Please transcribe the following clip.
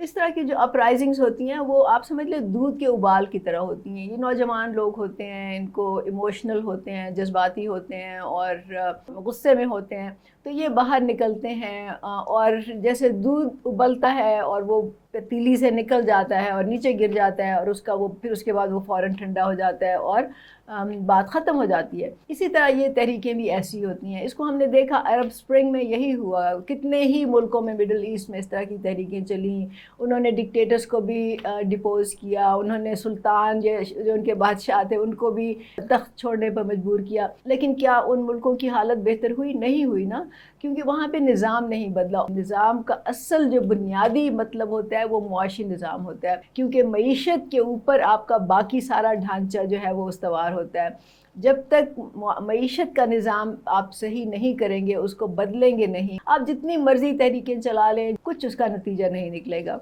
اس طرح کی جو اپرائزنگز ہوتی ہیں وہ آپ سمجھ لیں دودھ کے ابال کی طرح ہوتی ہیں. یہ نوجوان لوگ ہوتے ہیں، ان کو ایموشنل ہوتے ہیں، جذباتی ہوتے ہیں اور غصے میں ہوتے ہیں، تو یہ باہر نکلتے ہیں اور جیسے دودھ ابلتا ہے اور وہ پتیلی سے نکل جاتا ہے اور نیچے گر جاتا ہے اور اس کا وہ پھر اس کے بعد وہ فوراً ٹھنڈا ہو جاتا ہے اور بات ختم ہو جاتی ہے. اسی طرح یہ تحریکیں بھی ایسی ہوتی ہیں. اس کو ہم نے دیکھا عرب اسپرنگ میں یہی ہوا. کتنے ہی ملکوں میں مڈل ایسٹ میں اس طرح کی تحریکیں چلیں. انہوں نے ڈکٹیٹرز کو بھی ڈپوز کیا، انہوں نے سلطان جو ان کے بادشاہ تھے ان کو بھی تخت چھوڑنے پر مجبور کیا. لیکن کیا ان ملکوں کی حالت بہتر ہوئی؟ نہیں ہوئی نا، کیونکہ وہاں پہ نظام نہیں بدلا. نظام کا اصل جو بنیادی مطلب ہوتا ہے وہ معاشی نظام ہوتا ہے، کیونکہ معیشت کے اوپر آپ کا باقی سارا ڈھانچہ جو ہے وہ استوار ہوتا ہے. جب تک معیشت کا نظام آپ صحیح نہیں کریں گے، اس کو بدلیں گے نہیں، آپ جتنی مرضی تحریکیں چلا لیں، کچھ اس کا نتیجہ نہیں نکلے گا.